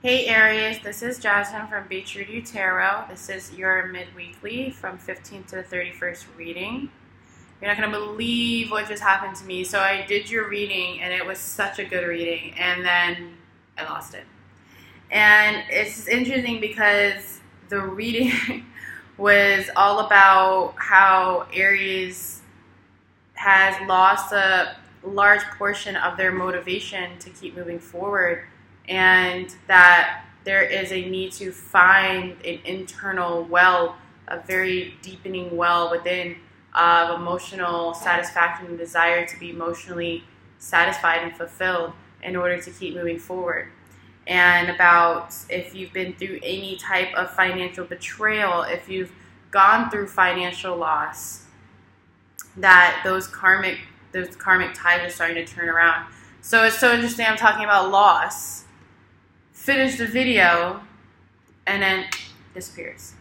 Hey Aries, this is Jasmine from Be True to You Tarot. This is your midweekly from 15th to the 31st reading. You're not going to believe what just happened to me. So I did your reading and it was such a good reading and then I lost it. And it's interesting because the reading was all about how Aries has lost a large portion of their motivation to keep moving forward, and that there is a need to find an internal well, a very deepening well within of emotional satisfaction and desire to be emotionally satisfied and fulfilled in order to keep moving forward. And about if you've been through any type of financial betrayal, if you've gone through financial loss, that those karmic tides are starting to turn around. So it's so interesting. I'm talking about loss. Finish the video, and then disappears.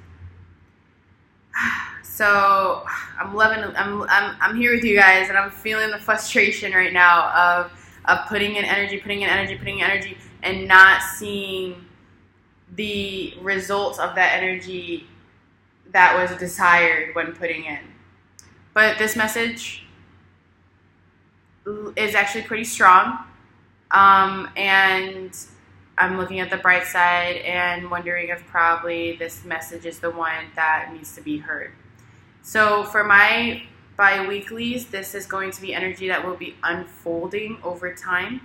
So I'm loving. I'm here with you guys, and I'm feeling the frustration right now of putting in energy, and not seeing the results of that energy that was desired when putting in. But this message is actually pretty strong, and I'm looking at the bright side and wondering if probably this message is the one that needs to be heard. So for my bi-weeklies, this is going to be energy that will be unfolding over time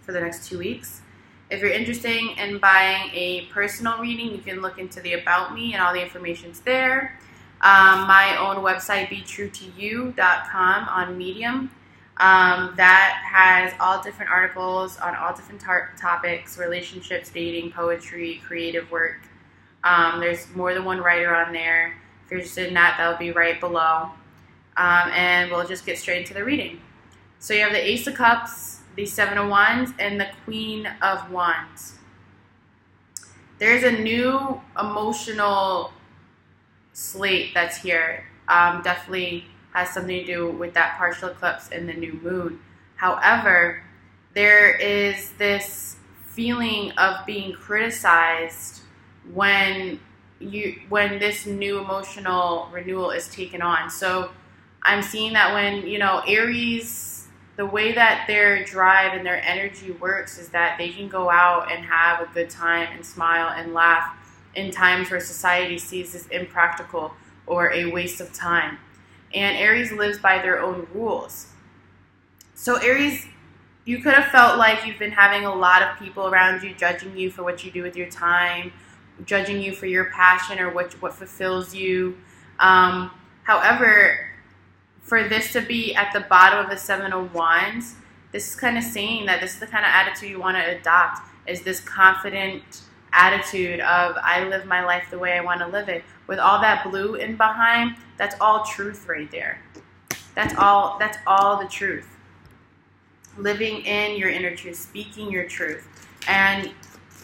for the next 2 weeks. If you're interested in buying a personal reading, you can look into the About Me and all the information's there. My own website, BeTrueToYou.com on Medium. That has all different articles on all different topics: relationships, dating, poetry, creative work. There's more than one writer on there. If you're interested in that, that'll be right below. And we'll just get straight into the reading. So you have the Ace of Cups, the Seven of Wands, and the Queen of Wands. There's a new emotional slate that's here. Definitely has something to do with that partial eclipse and the new moon. However, there is this feeling of being criticized when this new emotional renewal is taken on. So I'm seeing that when, Aries, the way that their drive and their energy works is that they can go out and have a good time and smile and laugh in times where society sees this impractical or a waste of time. And Aries lives by their own rules. So Aries, you could have felt like you've been having a lot of people around you judging you for what you do with your time, judging you for your passion or what fulfills you. However, for this to be at the bottom of the Seven of Wands, this is kind of saying that this is the kind of attitude you want to adopt, is this confident attitude of, I live my life the way I want to live it. With all that blue in behind, that's all truth right there. That's all the truth. Living in your inner truth, speaking your truth. And,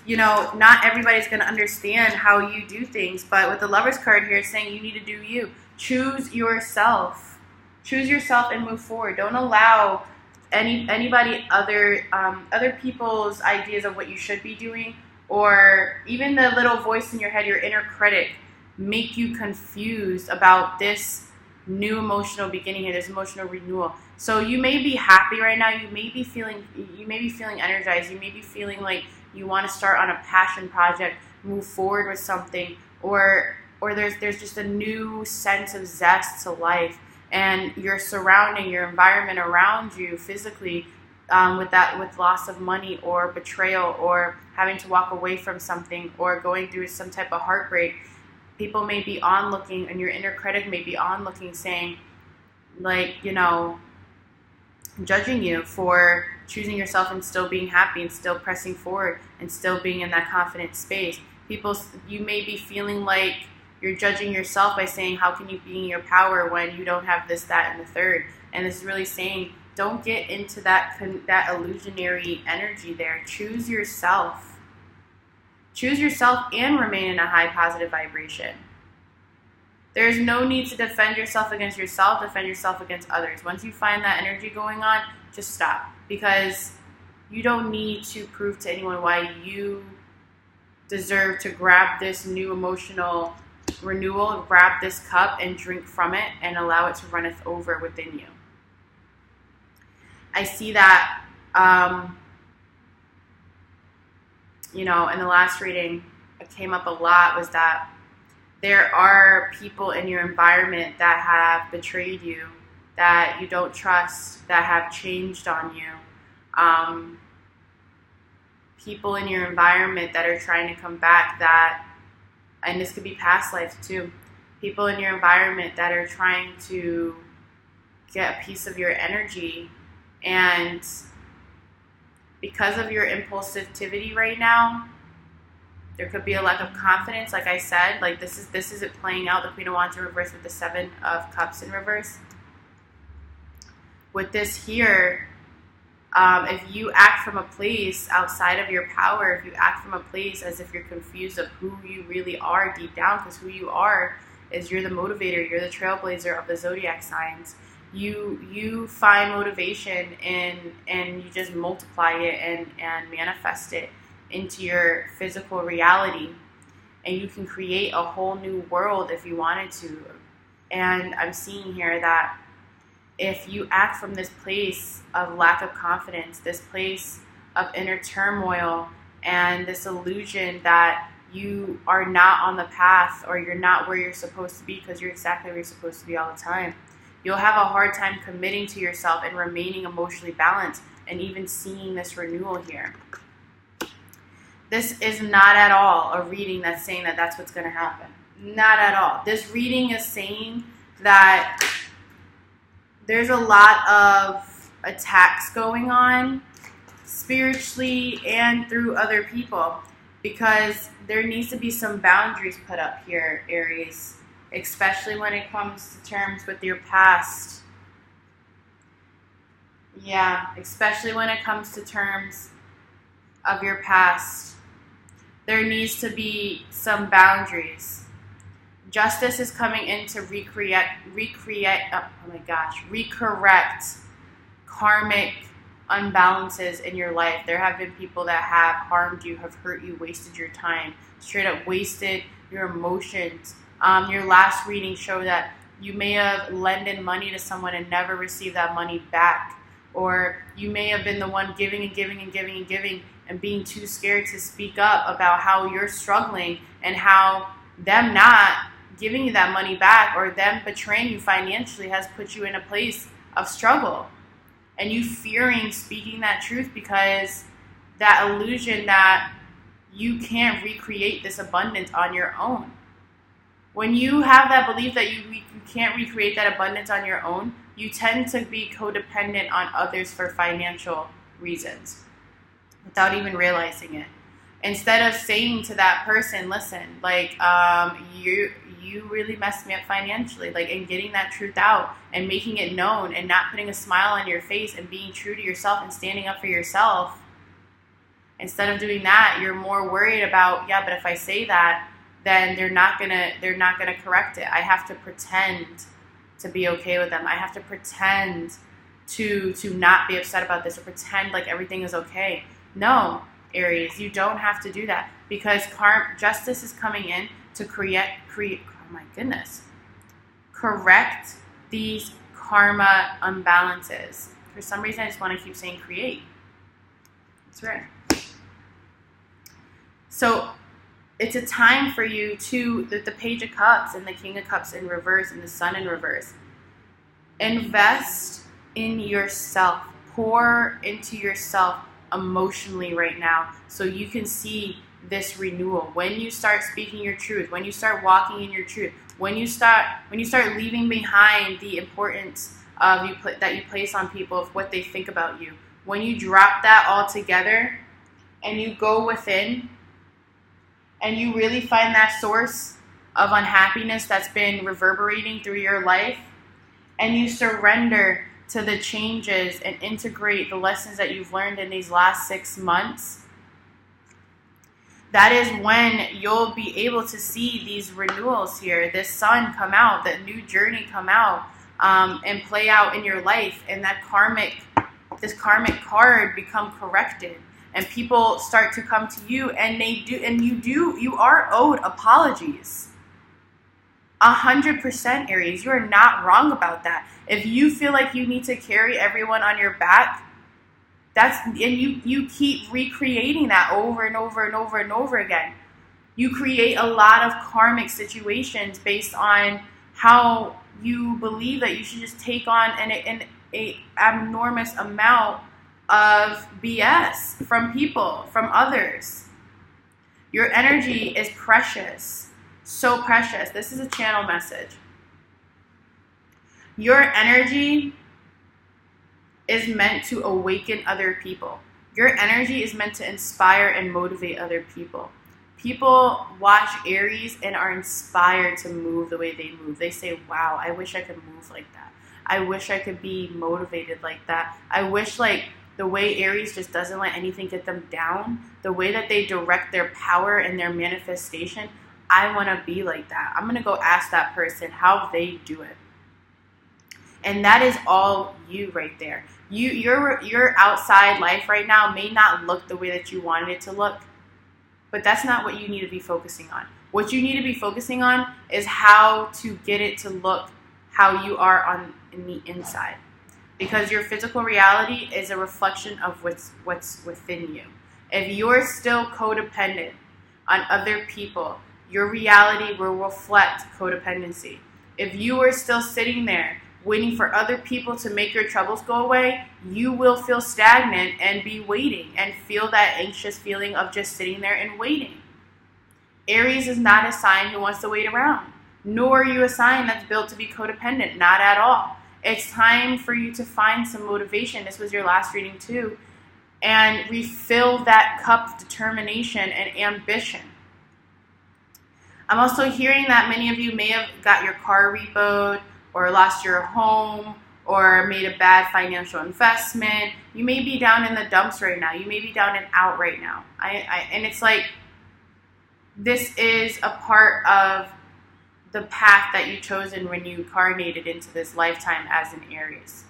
not everybody's going to understand how you do things, but with the Lover's card here, it's saying you need to do you. Choose yourself. Choose yourself and move forward. Don't allow anybody other people's ideas of what you should be doing, or even the little voice in your head, your inner critic, make you confused about this new emotional beginning here, this emotional renewal. So you may be happy right now. You may be feeling energized. You may be feeling like you want to start on a passion project, move forward with something, or there's just a new sense of zest to life, and your environment around you physically, with loss of money or betrayal or having to walk away from something or going through some type of heartbreak. People may be onlooking, and your inner critic may be onlooking, saying, judging you for choosing yourself and still being happy and still pressing forward and still being in that confident space. You may be feeling like you're judging yourself by saying, how can you be in your power when you don't have this, that, and the third? And this is really saying, don't get into that illusionary energy there. Choose yourself. Choose yourself and remain in a high positive vibration. There's no need to defend yourself against yourself, defend yourself against others. Once you find that energy going on, just stop. Because you don't need to prove to anyone why you deserve to grab this new emotional renewal, grab this cup and drink from it and allow it to runneth over within you. I see that, in the last reading, it came up a lot, was that there are people in your environment that have betrayed you, that you don't trust, that have changed on you. People in your environment that are trying to come back, and this could be past life too. People in your environment that are trying to get a piece of your energy, and because of your impulsivity right now, there could be a lack of confidence. Like I said, like this is it playing out. The Queen of Wands in reverse with the Seven of Cups in reverse. With this here, if you act from a place outside of your power, if you act from a place as if you're confused of who you really are deep down, because who you are is you're the motivator, you're the trailblazer of the zodiac signs. You find motivation and you just multiply it and manifest it into your physical reality, and you can create a whole new world if you wanted to. And I'm seeing here that if you act from this place of lack of confidence, this place of inner turmoil, and this illusion that you are not on the path or you're not where you're supposed to be because you're exactly where you're supposed to be all the time, you'll have a hard time committing to yourself and remaining emotionally balanced and even seeing this renewal here. This is not at all a reading that's saying that that's what's going to happen. Not at all. This reading is saying that there's a lot of attacks going on spiritually and through other people, because there needs to be some boundaries put up here, Aries, especially when it comes to terms with your past. Yeah, especially when it comes to terms of your past. There needs to be some boundaries. Justice is coming in to recorrect karmic unbalances in your life. There have been people that have harmed you, have hurt you, wasted your time, straight up wasted your emotions. Your last reading showed that you may have lended money to someone and never received that money back. Or you may have been the one giving and giving and giving and giving and being too scared to speak up about how you're struggling and how them not giving you that money back or them betraying you financially has put you in a place of struggle. And you fearing speaking that truth because that illusion that you can't recreate this abundance on your own. When you have that belief that you can't recreate that abundance on your own, you tend to be codependent on others for financial reasons without even realizing it. Instead of saying to that person, listen, like, you really messed me up financially, like, and getting that truth out and making it known and not putting a smile on your face and being true to yourself and standing up for yourself. Instead of doing that, you're more worried about, yeah, but if I say that, then they're not gonna correct it. I have to pretend to be okay with them. I have to pretend to not be upset about this or pretend like everything is okay. No, Aries, you don't have to do that, because justice is coming in to correct these karma unbalances. For some reason, I just want to keep saying create. That's right. So it's a time for you to, the Page of Cups and the King of Cups in reverse and the Sun in reverse. Invest in yourself. Pour into yourself emotionally right now so you can see this renewal. When you start speaking your truth, when you start walking in your truth, when you start leaving behind the importance of that you place on people of what they think about you, when you drop that all together and you go within and you really find that source of unhappiness that's been reverberating through your life, and you surrender to the changes and integrate the lessons that you've learned in these last 6 months, that is when you'll be able to see these renewals here, this sun come out, that new journey come out, and play out in your life, and that this karmic card become corrected. and people start to come to you, and you are owed apologies. 100%, Aries. You are not wrong about that. If you feel like you need to carry everyone on your back, and you keep recreating that over and over and over and over again. You create a lot of karmic situations based on how you believe that you should just take on an abnormous amount of BS from people, from others. Your energy is precious, so precious. This is a channel message. Your energy is meant to awaken other people. Your energy is meant to inspire and motivate other people. People watch Aries and are inspired to move the way they move. They say, wow, I wish I could move like that. I wish I could be motivated like that. I wish, like, the way Aries just doesn't let anything get them down, the way that they direct their power and their manifestation, I want to be like that. I'm going to go ask that person how they do it. And that is all you right there. Your outside life right now may not look the way that you wanted it to look, but that's not what you need to be focusing on. What you need to be focusing on is how to get it to look how you are in the inside. Because your physical reality is a reflection of what's within you. If you're still codependent on other people, your reality will reflect codependency. If you are still sitting there waiting for other people to make your troubles go away, you will feel stagnant and be waiting and feel that anxious feeling of just sitting there and waiting. Aries is not a sign who wants to wait around, nor are you a sign that's built to be codependent, not at all. It's time for you to find some motivation. This was your last reading too, and refill that cup of determination and ambition. I'm also hearing that many of you may have got your car repoed, or lost your home, or made a bad financial investment. You may be down in the dumps right now. You may be down and out right now. And it's like, this is a part of the path that you chosen when you incarnated into this lifetime as an Aries.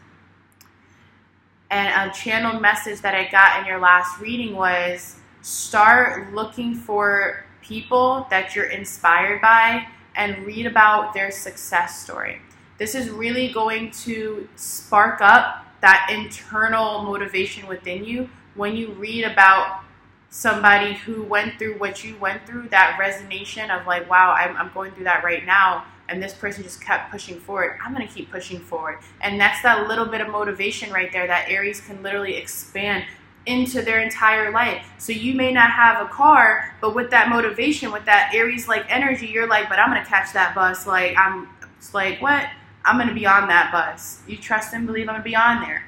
And a channeled message that I got in your last reading was, start looking for people that you're inspired by and read about their success story. This is really going to spark up that internal motivation within you when you read about somebody who went through what you went through, that resonation of like, wow, I'm going through that right now, and this person just kept pushing forward. I'm going to keep pushing forward. And that's that little bit of motivation right there that Aries can literally expand into their entire life. So you may not have a car, but with that motivation, with that Aries-like energy, you're like, but I'm going to catch that bus. Like, it's like, what? I'm going to be on that bus. You trust and believe I'm going to be on there.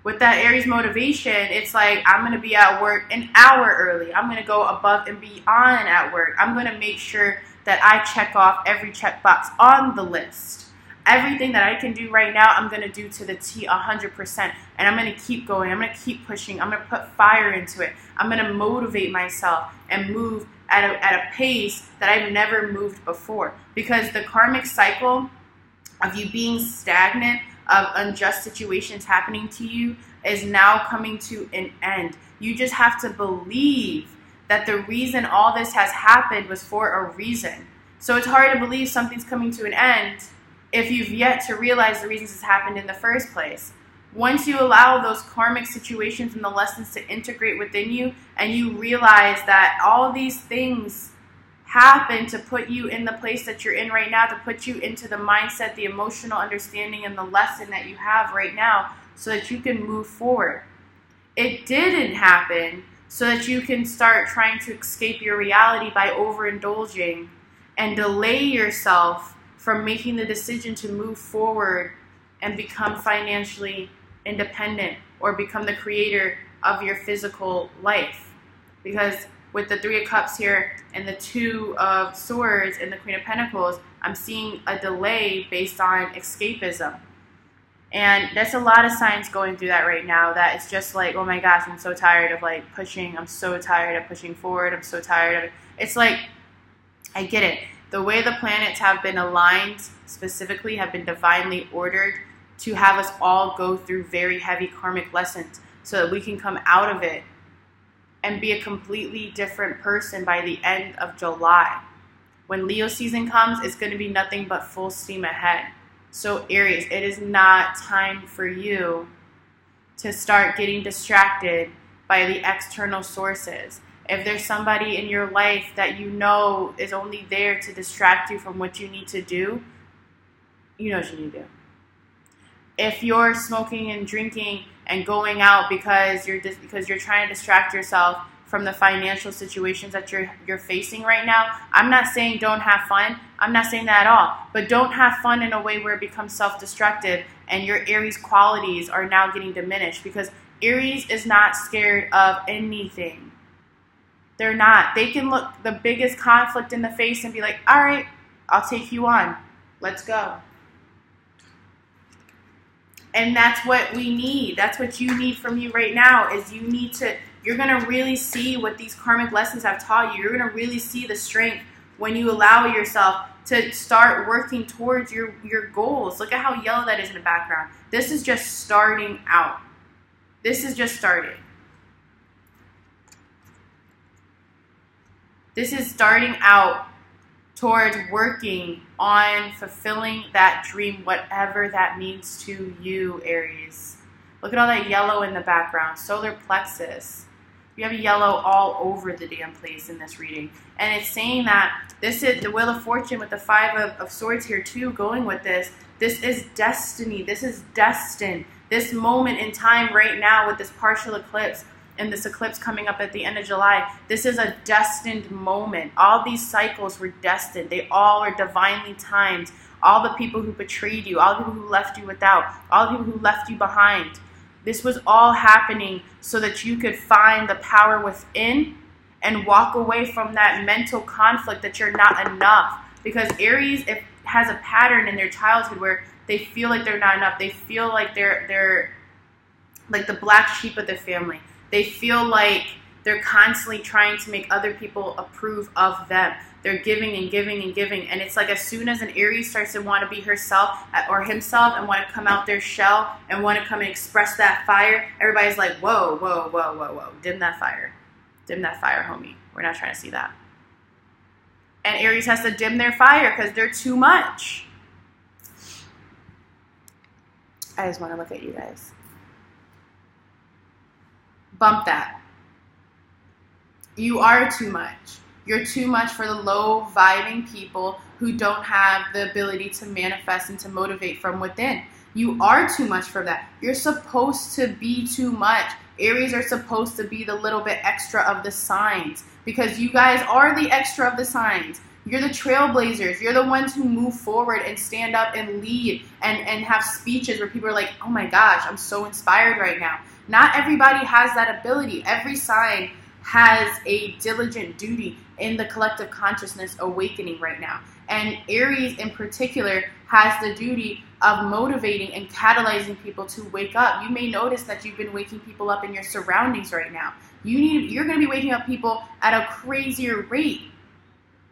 With that Aries motivation, it's like, I'm going to be at work an hour early. I'm going to go above and beyond at work. I'm going to make sure that I check off every checkbox on the list. Everything that I can do right now, I'm going to do to the T 100%. And I'm going to keep going. I'm going to keep pushing. I'm going to put fire into it. I'm going to motivate myself and move at a pace that I've never moved before. Because the karmic cycle of you being stagnant, of unjust situations happening to you, is now coming to an end. You just have to believe that the reason all this has happened was for a reason. So it's hard to believe something's coming to an end if you've yet to realize the reasons it's happened in the first place. Once you allow those karmic situations and the lessons to integrate within you, and you realize that all these things happen to put you in the place that you're in right now, to put you into the mindset, the emotional understanding, and the lesson that you have right now so that you can move forward. It didn't happen so that you can start trying to escape your reality by overindulging and delay yourself from making the decision to move forward and become financially independent or become the creator of your physical life. Because with the Three of Cups here and the Two of Swords and the Queen of Pentacles, I'm seeing a delay based on escapism. And there's a lot of signs going through that right now that it's just like, oh my gosh, I'm so tired of like pushing. I'm so tired of pushing forward. I'm so tired of it. It's like, I get it. The way the planets have been aligned specifically have been divinely ordered to have us all go through very heavy karmic lessons so that we can come out of it and be a completely different person by the end of July. When Leo season comes, it's going to be nothing but full steam ahead. So Aries, it is not time for you to start getting distracted by the external sources. If there's somebody in your life that you know is only there to distract you from what you need to do, you know what you need to do. If you're smoking and drinking and going out because you're trying to distract yourself from the financial situations that you're facing right now, I'm not saying don't have fun. I'm not saying that at all. But don't have fun in a way where it becomes self-destructive and your Aries qualities are now getting diminished, because Aries is not scared of anything. They're not. They can look the biggest conflict in the face and be like, all right, I'll take you on. Let's go. And that's what we need. That's what you need from you right now, is you're going to really see what these karmic lessons have taught you. You're going to really see the strength when you allow yourself to start working towards your goals. Look at how yellow that is in the background. This is just starting out. This is just starting. This is starting out towards working on fulfilling that dream, whatever that means to you, Aries. Look at all that yellow in the background. Solar plexus. You have yellow all over the damn place in this reading. And it's saying that this is the Wheel of Fortune with the Five of Swords here too, going with this. This is destiny. This is destined. This moment in time right now with this partial eclipse and this eclipse coming up at the end of July, this is a destined moment. All these cycles were destined. They all are divinely timed. All the people who betrayed you, all the people who left you without, all the people who left you behind. This was all happening so that you could find the power within and walk away from that mental conflict that you're not enough. Because Aries has a pattern in their childhood where they feel like they're not enough. They feel like they're like the black sheep of the family. They feel like they're constantly trying to make other people approve of them. They're giving and giving and giving. And it's like as soon as an Aries starts to want to be herself or himself and want to come out their shell and want to come and express that fire, everybody's like, whoa, whoa, whoa, whoa, whoa. Dim that fire. Dim that fire, homie. We're not trying to see that. And Aries has to dim their fire because they're too much. I just want to look at you guys. Bump that. You are too much. You're too much for the low vibing people who don't have the ability to manifest and to motivate from within. You are too much for that. You're supposed to be too much. Aries are supposed to be the little bit extra of the signs, because you guys are the extra of the signs. You're the trailblazers. You're the ones who move forward and stand up and lead and have speeches where people are like, oh my gosh, I'm so inspired right now. Not everybody has that ability. Every sign has a diligent duty in the collective consciousness awakening right now. And Aries in particular has the duty of motivating and catalyzing people to wake up. You may notice that you've been waking people up in your surroundings right now. You're going to be waking up people at a crazier rate.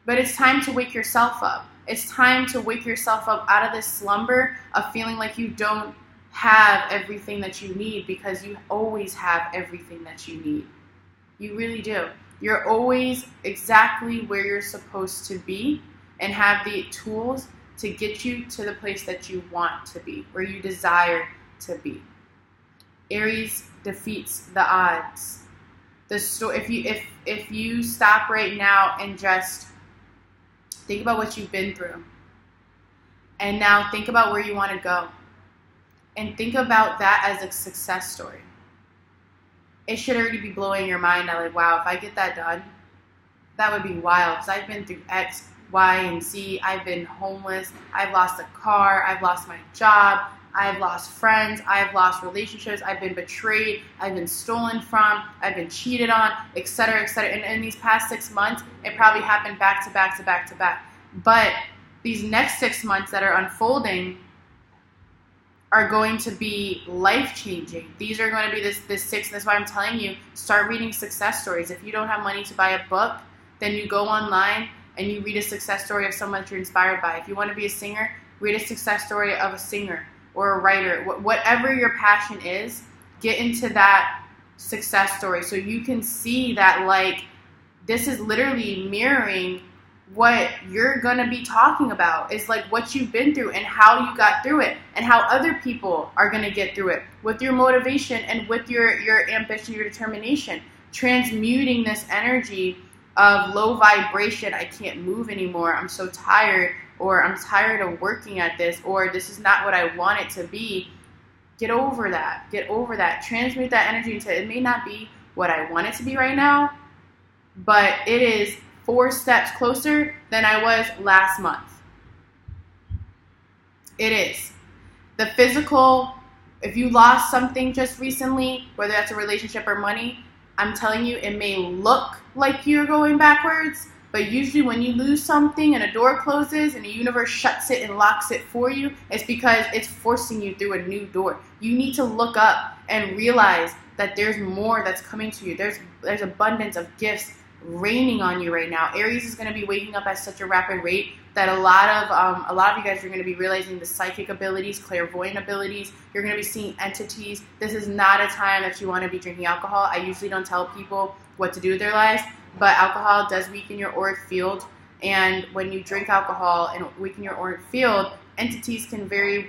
But it's time to wake yourself up. It's time to wake yourself up out of this slumber of feeling like you don't have everything that you need, because you always have everything that you need. You really do. You're always exactly where you're supposed to be and have the tools to get you to the place that you want to be, where you desire to be. Aries defeats the odds. If you stop right now and just think about what you've been through, and now think about where you want to go, and think about that as a success story. It should already be blowing your mind. I'm like, wow, if I get that done, that would be wild. Because I've been through X, Y, and Z. I've been homeless. I've lost a car. I've lost my job. I've lost friends. I've lost relationships. I've been betrayed. I've been stolen from. I've been cheated on, etc., etc. And in these past 6 months, it probably happened back to back to back to back. But these next 6 months that are unfolding are going to be life-changing. These are going to be this 6, and that's why I'm telling you, start reading success stories. If you don't have money to buy a book, then you go online and you read a success story of someone that you're inspired by. If you want to be a singer, read a success story of a singer or a writer. Whatever your passion is, get into that success story. So you can see that, like, this is literally mirroring what you're going to be talking about. It's like what you've been through and how you got through it and how other people are going to get through it with your motivation and with your ambition, your determination, transmuting this energy of low vibration. I can't move anymore. I'm so tired, or I'm tired of working at this, or this is not what I want it to be. Get over that. Get over that. Transmute that energy into, it may not be what I want it to be right now, but it is 4 steps closer than I was last month. It is. The physical, if you lost something just recently, whether that's a relationship or money, I'm telling you, it may look like you're going backwards, but usually when you lose something and a door closes and the universe shuts it and locks it for you, it's because it's forcing you through a new door. You need to look up and realize that there's more that's coming to you. There's abundance of gifts raining on you right now. Aries is going to be waking up at such a rapid rate that a lot of you guys are going to be realizing the psychic abilities, clairvoyant abilities. You're going to be seeing entities. This is not a time that you want to be drinking alcohol. I usually don't tell people what to do with their lives, but alcohol does weaken your auric field, and when you drink alcohol and weaken your auric field, entities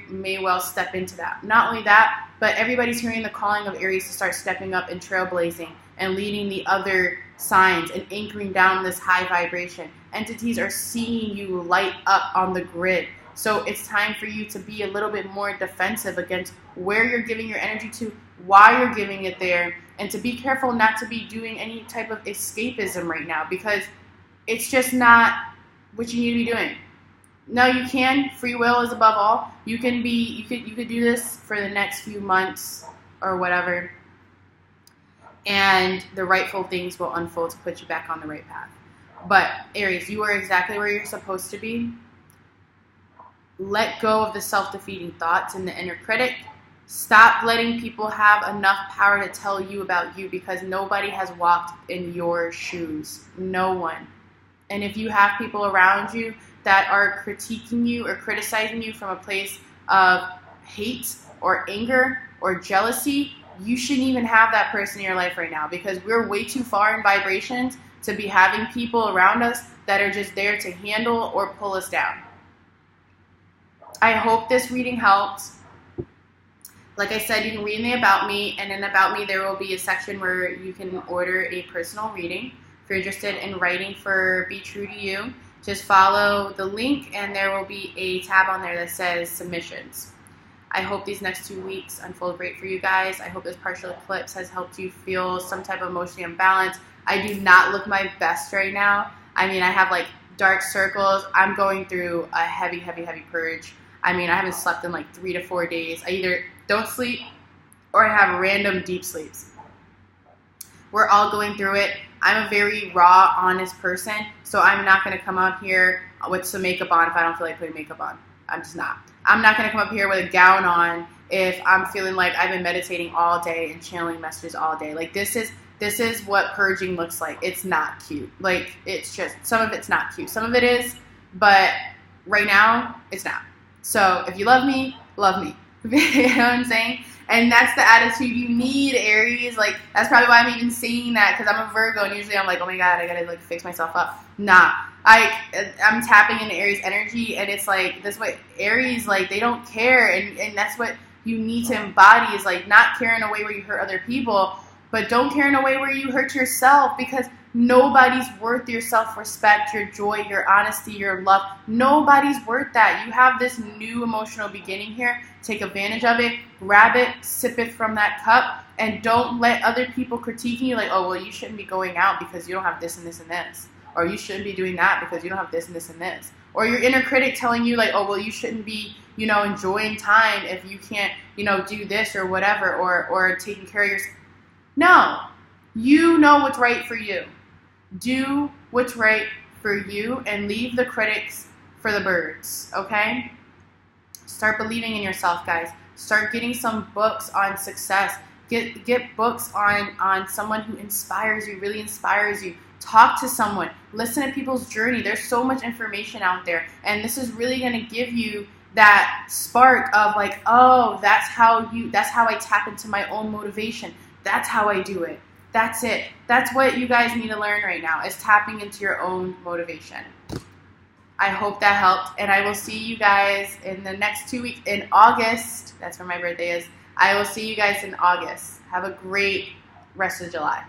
may well step into that. Not only that, but everybody's hearing the calling of Aries to start stepping up and trailblazing and leading the other signs and anchoring down this high vibration. Entities are seeing you light up on the grid. So it's time for you to be a little bit more defensive against where you're giving your energy to, why you're giving it there, and to be careful not to be doing any type of escapism right now, because it's just not what you need to be doing. No, you can. Free will is above all. You could do this for the next few months or whatever, and the rightful things will unfold to put you back on the right path. But Aries, you are exactly where you're supposed to be. Let go of the self-defeating thoughts and the inner critic. Stop letting people have enough power to tell you about you, because nobody has walked in your shoes. No one. And if you have people around you that are critiquing you or criticizing you from a place of hate or anger or jealousy, you shouldn't even have that person in your life right now, because we're way too far in vibrations to be having people around us that are just there to handle or pull us down. I hope this reading helped. Like I said, you can read in the About Me, and in About Me there will be a section where you can order a personal reading. If you're interested in writing for Be True to You, just follow the link and there will be a tab on there that says submissions. I hope these next 2 weeks unfold great for you guys. I hope this partial eclipse has helped you feel some type of emotional imbalance. I do not look my best right now. I mean, I have like dark circles. I'm going through a heavy, heavy, heavy purge. I mean, I haven't slept in like 3 to 4 days. I either don't sleep or I have random deep sleeps. We're all going through it. I'm a very raw, honest person, so I'm not going to come up here with some makeup on if I don't feel like putting makeup on. I'm just not. I'm not going to come up here with a gown on if I'm feeling like I've been meditating all day and channeling messages all day. Like, this is what purging looks like. It's not cute. Like, it's just, some of it's not cute. Some of it is, but right now, it's not. So if you love me, love me. You know what I'm saying? And that's the attitude you need, Aries. Like, that's probably why I'm even saying that, because I'm a Virgo, and usually I'm like, oh my god, I gotta like fix myself up. Nah, I'm tapping into Aries energy, and it's like, that's what Aries, like, they don't care, and that's what you need to embody, is like not care in a way where you hurt other people, but don't care in a way where you hurt yourself, because nobody's worth your self-respect, your joy, your honesty, your love. Nobody's worth that. You have this new emotional beginning here. Take advantage of it, grab it, sip it from that cup, and don't let other people critiquing you like, oh, well, you shouldn't be going out because you don't have this and this and this. Or you shouldn't be doing that because you don't have this and this and this. Or your inner critic telling you like, oh, well, you shouldn't be, enjoying time if you can't, do this or whatever, or taking care of yourself. No, you know what's right for you. Do what's right for you and leave the critics for the birds, okay? Start believing in yourself, guys. Start getting some books on success. Get books on someone who inspires you, really inspires you. Talk to someone. Listen to people's journey. There's so much information out there. And this is really going to give you that spark of like, oh, that's how I tap into my own motivation. That's how I do it. That's it. That's what you guys need to learn right now, is tapping into your own motivation. I hope that helped, and I will see you guys in the next 2 weeks in August. That's where my birthday is. I will see you guys in August. Have a great rest of July.